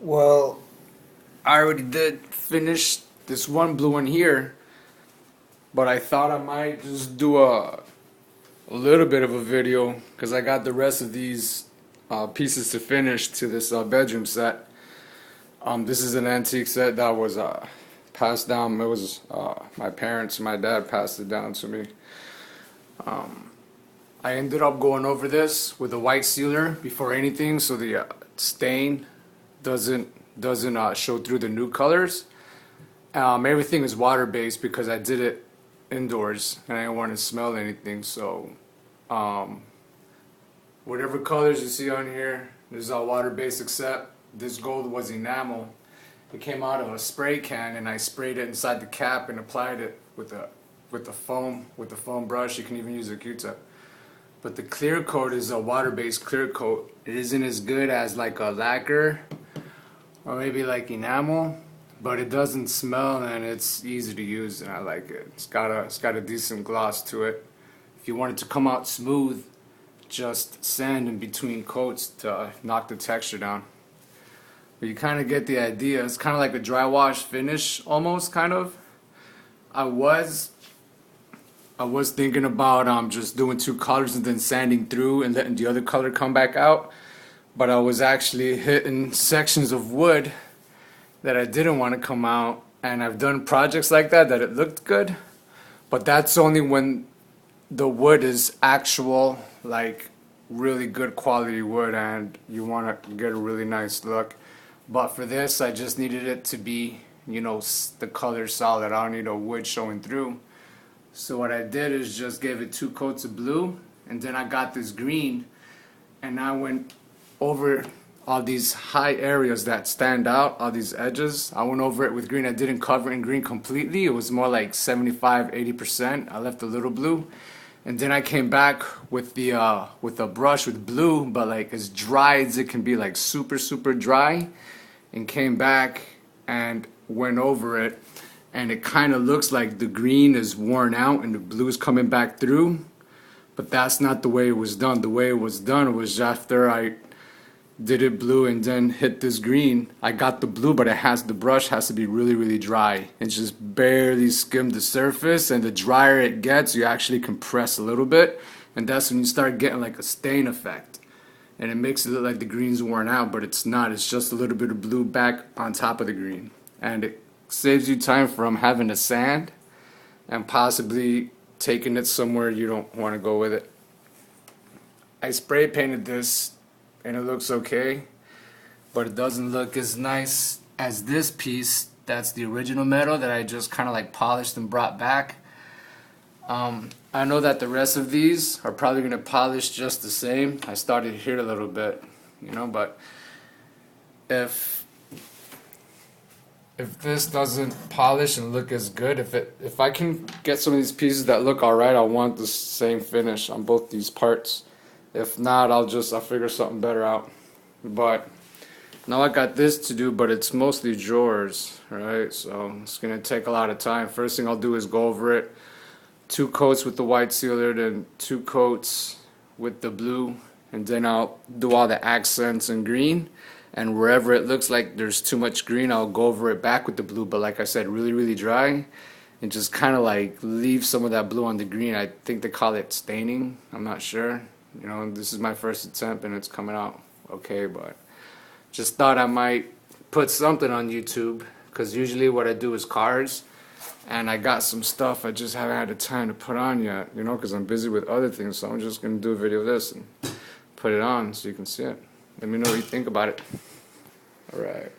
Well, I already did finish this one blue one here, but I thought I might just do a little bit of a video because I got the rest of these pieces to finish to this bedroom set. This is an antique set that was passed down. It was my dad passed it down to me. I ended up going over this with a white sealer before anything, so the stain doesn't show through the new colors. Everything is water based because I did it indoors and I didn't want to smell anything. So whatever colors you see on here, this is all water based except this gold was enamel. It came out of a spray can and I sprayed it inside the cap and applied it with the foam brush. You can even use a Q-tip. But the clear coat is a water-based clear coat. It isn't as good as like a lacquer or maybe like enamel, but it doesn't smell and it's easy to use and I like it. It's got a decent gloss to it. If you want it to come out smooth, just sand in between coats to knock the texture down. But you kind of get the idea. It's kind of like a dry wash finish almost, kind of. I was thinking about just doing two colors and then sanding through and letting the other color come back out, but I was actually hitting sections of wood that I didn't want to come out, and I've done projects like that it looked good, but that's only when the wood is actual, like really good quality wood and you want to get a really nice look. But for this I just needed it to be, you know, the color solid. I don't need a wood showing through. So what I did is just gave it two coats of blue, and then I got this green, and I went over all these high areas that stand out, all these edges. I went over it with green. I didn't cover it in green completely. It was more like 75-80%. I left a little blue, and then I came back with a brush with blue, but like as dry as it can be, like super dry, and came back and went over it. And it kind of looks like the green is worn out and the blue is coming back through, but that's not the way it was done. The way it was done was after I did it blue and then hit this green, I got the blue, but the brush has to be really dry. It just barely skimmed the surface, and the drier it gets, you actually compress a little bit, and that's when you start getting like a stain effect. And it makes it look like the green's worn out, but it's not. It's just a little bit of blue back on top of the green. And it saves you time from having to sand and possibly taking it somewhere you don't want to go with it. I spray painted this and it looks okay, but it doesn't look as nice as this piece. That's the original metal that I just kind of like polished and brought back. I know that the rest of these are probably going to polish just the same. I started here a little bit, you know, but if this doesn't polish and look as good, if I can get some of these pieces that look alright, I want the same finish on both these parts. If not, I'll figure something better out. But now I got this to do, but it's mostly drawers, right? So it's gonna take a lot of time. First thing I'll do is go over it, 2 coats with the white sealer, then 2 coats with the blue, and then I'll do all the accents in green. And wherever it looks like there's too much green, I'll go over it back with the blue, but like I said, really dry, and just kind of like leave some of that blue on the green. I think they call it staining. I'm not sure. You know, this is my first attempt and it's coming out okay, but just thought I might put something on YouTube, because usually what I do is cars, and I got some stuff I just haven't had the time to put on yet, you know, because I'm busy with other things. So I'm just going to do a video of this and put it on so you can see it. Let me know what you think about it. Alright.